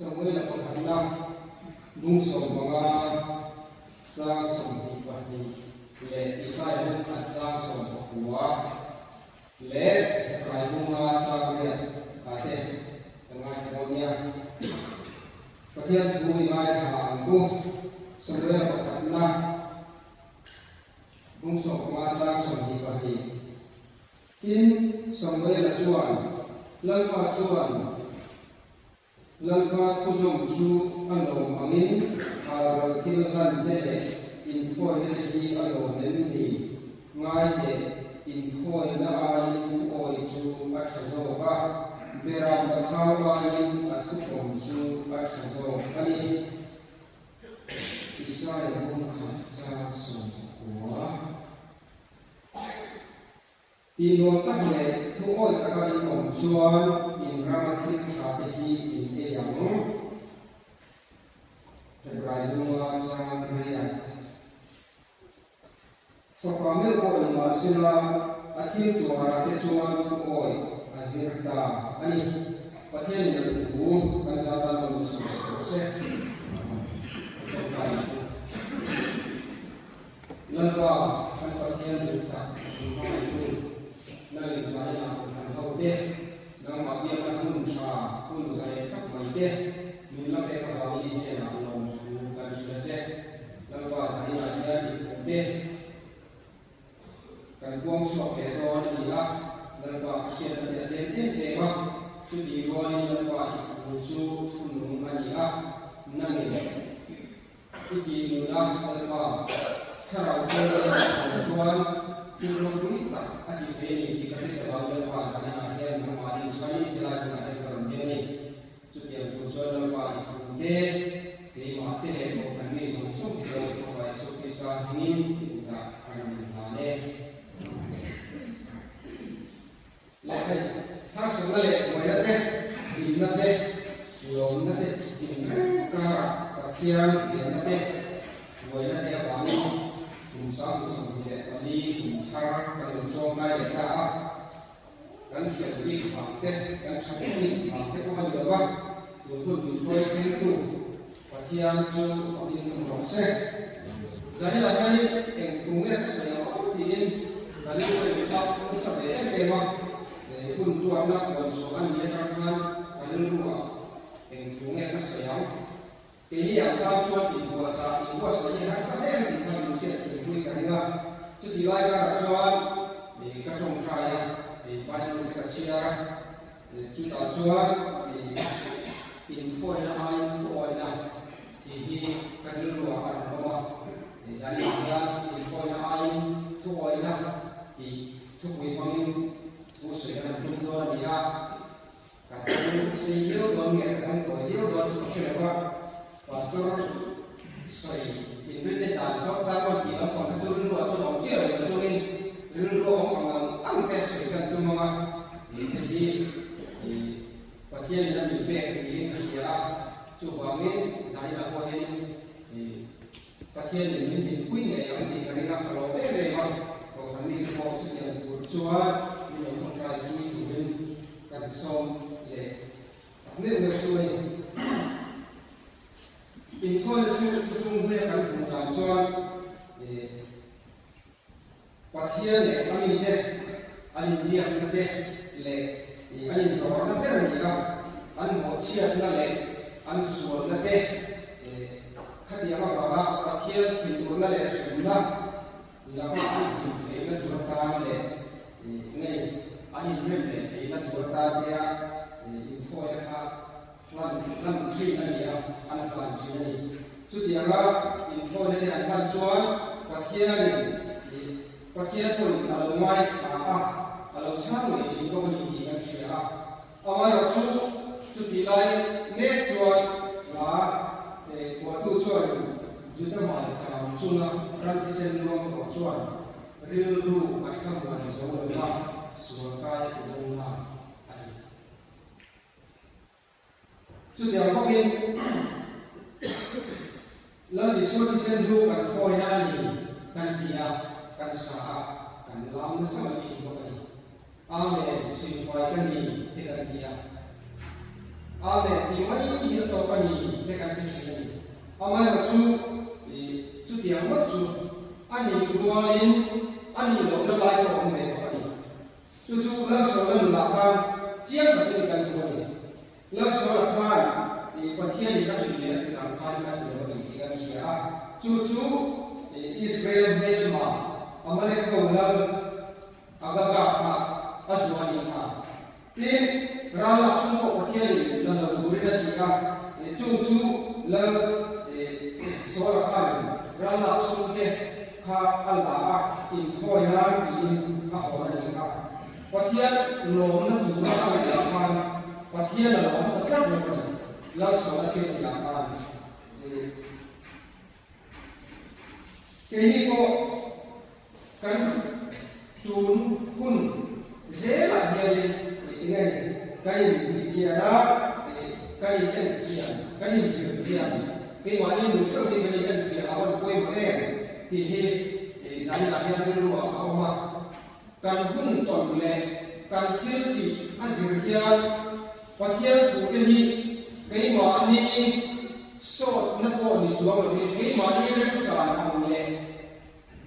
Samuel la pathanna bung som banga cha som hi pahni le Isaiah bung cha som kuwa le rai bunga cha le ate tanga samonia pathian thu ni ai thang bu Samuel la pathanna bung som banga cha som hi pahni in Samuel la chuan lalpa chuan lalpa thujong chu alom angin al thil kan de in thoi de hi alom nen ni ngai de in thoi na ai oi chu a thazo ka beram ba thawa in a thupom chu a thazo ani Isaiah bung kha cha som kwa in tak le thu oi ta ka in om chuan in ramathil tha te hi in e yang rai lunga sang ria so kamel ko in masila athil tu ara te chuan thu oi azir ta ani pathian ni thu kan sa ta lo su se lalpa kan pathian ni ta mai tu nơi giải nào thành hậu đê đang mặc nhiên là hun trà hun giải các máy đê mình làm để các bạn đi để làm lòng cần sự sẽ đang qua giải là đi đi đê cần quăng sọt để đó đi là đang qua xe là để đê mà chú đi qua đi đang qua chú thu nung anh là năng lực cái gì nữa đang qua theo theo chuan Tulung berita, adi ini dikatakan bahawa bahasa yang mengenai Islam telah dilakukan ini. Setiap unsur dalam itu dimati bukan ini sungsung dari proses kisah ini tidak akan mengenai. Lain, harus melihat mereka dinate, belum nate, dinaka, kakian, dinate, mereka kami musang musang đi thar kan cho mai ta kan se ri phang te kan chang ni phang te ko ma lo ba lo bu ni choi te tu pathian chu phang in ro se zani la kan en tu nge se yo ti in kan ni ko ta ko sa de e ma e kun tu am na ko so an ye chang khan kan lu ma en tu nge ka se yo ke ni ya ta cho ti ko sa ye ha sa de ti ka lu se ti ku ka ni ga chú đi lại ra chuan thì các trong trai thì bao nhiêu cái chia thì chú ta chuan thì in phôi là ai phôi là thì khi các nước lúa ăn nó thì giá trị ra in phôi là ai phôi là thì thuốc vị bằng in thuốc sữa là chúng tôi đi ra các nước xây yếu đoàn nghệ các tuổi yếu đoàn xuất hiện qua và sau sợi in bên đây sản xuất ra con gì đó còn các chú lúa cho nó chia được cho nên lúa còn ăn cái sợi cần tôm mà thì và thiên là mình về thì nó là chủ hoàng ấy giải là coi thì và thiên thì mình định quy ngày ông thì cái là kalau về mà còn thằng đi có sự kiện của chúa mình không phải đi của mình cần xong để nên được xuôi in thôi chú về cần cùng làm cho để pathian để kami để anh lihat nanti le anh đó nanti là anh một chiếc là le anh suốt nanti khách nhà mà vào pathian thì cũng là le suốt là có anh thì thấy nó thuộc ta le ngay anh nhận le thấy nó thuộc ta kia in thôi là làm chi này anh làm chi này chút tiền là in thôi này anh làm chuan pathian pun kalau mai apa kalau sang ni jika ni dengan siapa awak raksu cuti lain net jual lah waktu jual juta mahal sama cuna ranti senang jual real lu macam mana semua suakai rumah cuti apa ni lalu suatu sendu kan kau yang kan dia kan sah kan lam sama cium ini, amen. Simpai kami dengan dia. ame ti mai hi to pani te kan ti chi amai ma chu tiang ma chu ani rualin ani lo la lai ko me pani chu la so la kan chiang ma ti kan ko ni la so la kan ti pathian ni ka chi le ti kan kan ka ti lo ni kan sia chu Israel Myanmar amale khawlal agaga kha aswani kha tin rala sumo pathian la durida tika chu la sola kha rala sumke kha alba in thoina in a hona ni kha pathian lom na dura ka ya khan pathian lom ta ka ni la sola ke ya khan cái có căn tún hun dễ là nhiều thì nghe cái bị chia đó cái nhận chia cái nhìn chia cái ngoại hình trước khi cái nhận chia áo quên của em thì giá như là theo cái lúa áo mà căn hun toàn lệ căn thiên thì ăn gì kia và thiên thủ cái ngoại hình so na po ni chuang lo ni ke ma ni re sa ang le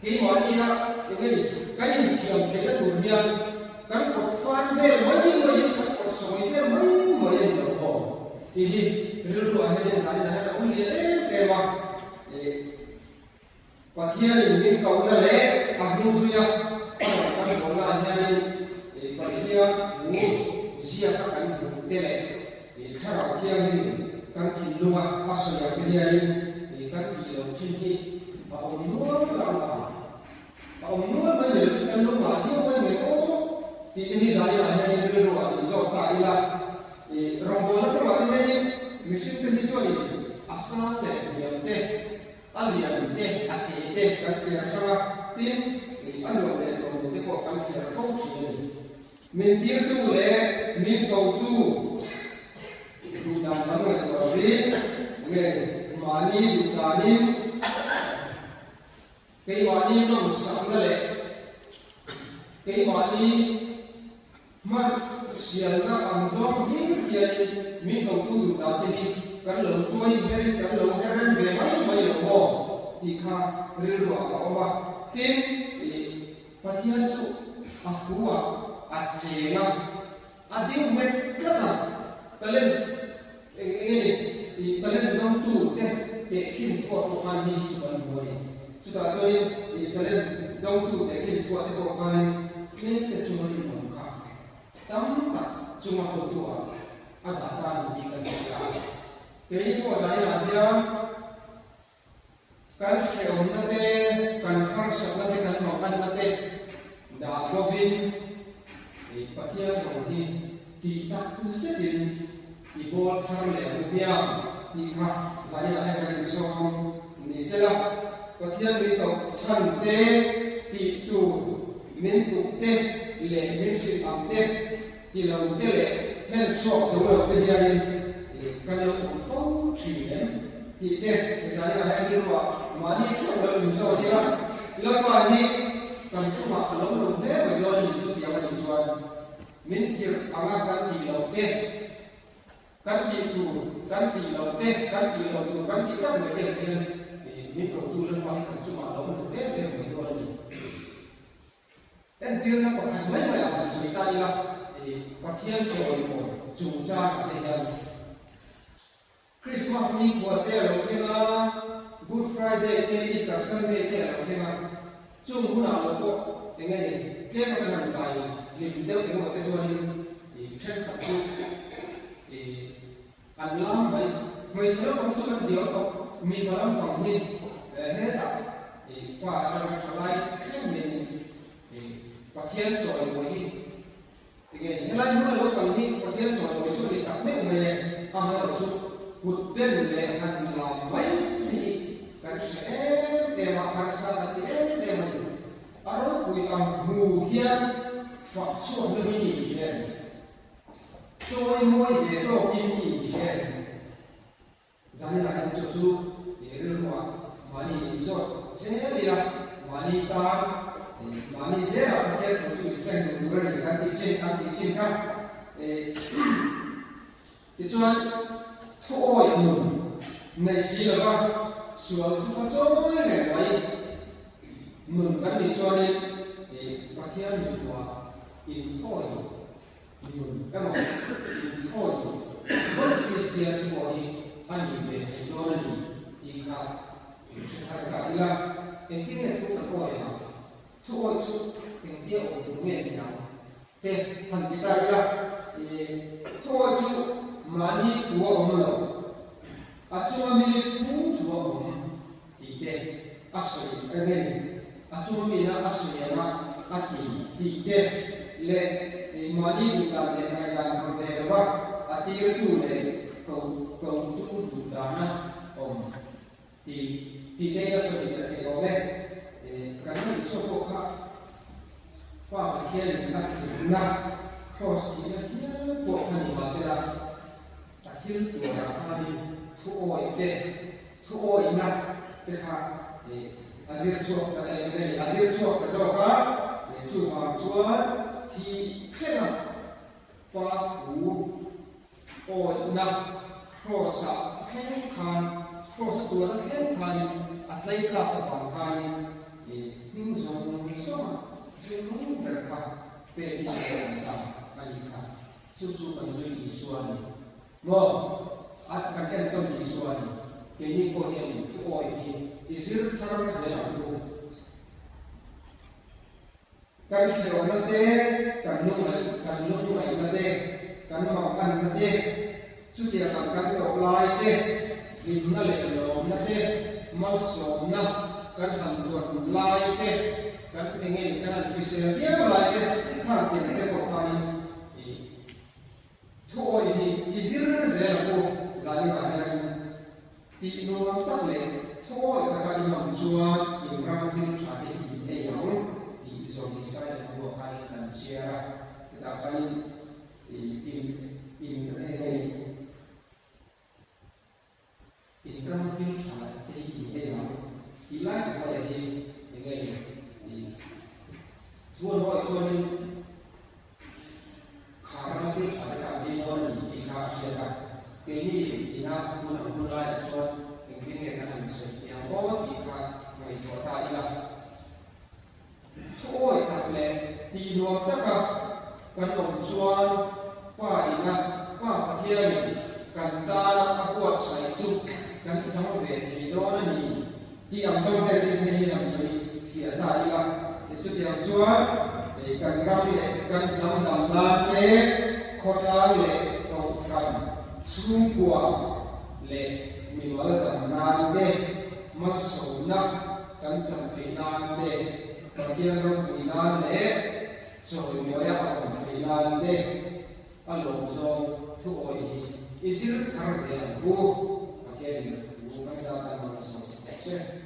ke ma ni ha ke ni kai ni thiam ke la tu hian kan ko fan ve mai kan ko soi ve mai lo po hi ru ru a he sa ni na un le ke ma pa hian ni ko na le a nu su ya kan ko la hian ni pa hian ni sia ka kan ku te le kha ra hian ni kan ki lunga asya ke hian ni kan ki lo chin hi ba om nuam la ba om nuam mai le kan lo ma hi mai ne o ti hi za ya hian ni lo a zo ta ila rong bo na ma hian ni mission te hi zo ni asa le ya te ali ya te a te kan ki ra sa tin an lo le lo te ko kan ki ra fo chi ni min ti tu le min ko tu dan nama itu okay, mani dutani, kei mani nom sanggale, kei mani man sialna anzom hin kiai min kau tu dutati kan lo tuai kan lo heran mai lo ikha riru awa tin patian su akua acena adiu met kata kalian thì ta lên đông tu để khiến cho cuộc hành đi chỉ cần một chúng ta chơi thì ta lên đông tu để khiến cho cuộc hành nên để chúng ta đi một khác tấm cả chúng ta không tu à đã ta đi cần cả cái của saya là dia kan seom nate kan khang sak nate kan mau kan nate da provin thì pathia rồi thì ta cứ xét đến thì bố thằng lệ của bia thì khác giải là hai cái số mình sẽ là có thiên mình có chân tế thì tụ mình tụ tế lệ mình sự làm tế thì là một tế lệ nên số số là tế hiện thì cái là một phong chỉ đấy thì tế giải là hai cái loại mà đi trong là mình số thì là mà đi cần số mà lớn lớn thế mà do mình số tiền mình số mình kêu ăn ăn thì là tế kan di lo te kan di lo tu kan di kan me te ni ko tu le ma kan suma lo mo te te me to ni en tir na ko kan mai mai la si ta ila pa thian choi mo chu cha te ya Christmas ni ko te lo se na Good Friday te Easter Sunday te lo se na chung hu na lo ko te ngai te ko na sai ni de ko te so ni chen ka tu anh làm vậy, người xưa không có cái gì đâu, mình vào làm bằng hình hết tập, qua trong cái này khi mình và thiên rồi với hình, thì cái này lúc nào bằng hình và thiên rồi với số điện tập mấy người làm ra được số, một bên là hành làm mấy thì cái sẽ để mà tham gia là để mà ở đó quy bằng mù hiên phát xuất ra cái gì vậy? Trôi môi để tổ kim nhị xe giá như là anh cho chú để đưa qua mà đi cho xe đi là mà đi ta mà đi xe là cái thật sự xanh của người này đang đi trên khác thì cho anh thôi mừng này xí là ba xuống không có chỗ này vậy mừng cái gì cho đi thì bác thiên mình qua in thôi mừng cái mà in thôi bất kỳ sự gì của đi anh nhìn về thì nó là gì thì cả thành cả đi là cái này cũng là coi mà thôi chút cái điều của chúng mình thì nào thế thành cái ta là thì thôi chút mà đi thua ông lộc Achumi thua ông thì thế asli cái này Achumi là asli là thì thế lệ thì mà đi chúng ta lệ này làm không thể đâu á thì tu lệ cầu tu tu đó na ông thì đây là sự kiện thì có vẻ cái này số bộ khác qua cái kia là na cross thì là kia bộ thành mà sẽ là kia của là đi thu oi na cái khác thì azir số cái này azir số cái số khác để chủ hoàng chúa thì thế nào qua thủ oi na cross khen khan crossตัวนั้นแค่พันอัตลักษณ์ของพันนิ่งทรงสมจึงมุ่งเดินทางเป็นอิสระต่างๆอันนี้ครับสู้ๆกันด้วยอิสระนี่เมื่ออัตกันกันต้องอิสระนี่เกี่ยนี้ก็เห็นที่โอ้ยที่อิสระทางเสียงดูการเสียงนั่นเองการนุ่งไหนนั่นเองการมองกันนั่นเองชุดเดียวกันการตกลายเองลิมนั่นแหละลมนั่นเองมัลสมนะการทำตัวลายเองการเป็นเงี้ยการฟิสิกส์เยอะลายเองข้างเตียงเด็กบอกว่าทุกวันนี้อิสระนั่นเสียแล้วก็ใจก็ให้ตีนัวตั้งเลยทุกวันก็การมั่นชัวร์ยิ่งเราที่รู้ชาติที่เดียวที่ส่งอิสระให้พวกเขากันเชียร์แต่การอินอะไรInformasi sangat tinggi, hilang apa yang ini soal karena itu ada kami orang di kawasan ini ina mulai soal ini kan yang bawa kita mai kota ila soal tak di luar tak kan soal ina pakai kan tanah aku saya tu kan sama về đó là gì khi làm xong thì thì làm gì thì ở đây là để cho tiền chúa để cần gam để cần làm đầm lan để khó khăn để cầu cần xung quanh để mình nói là đầm lan để mất sầu nặng cần chẳng bị lan để và khi nó bị lan để rồi mới học bị lan để ăn lẩu rồi thôi thì ý thức thằng gì cũng bukan salah manusia.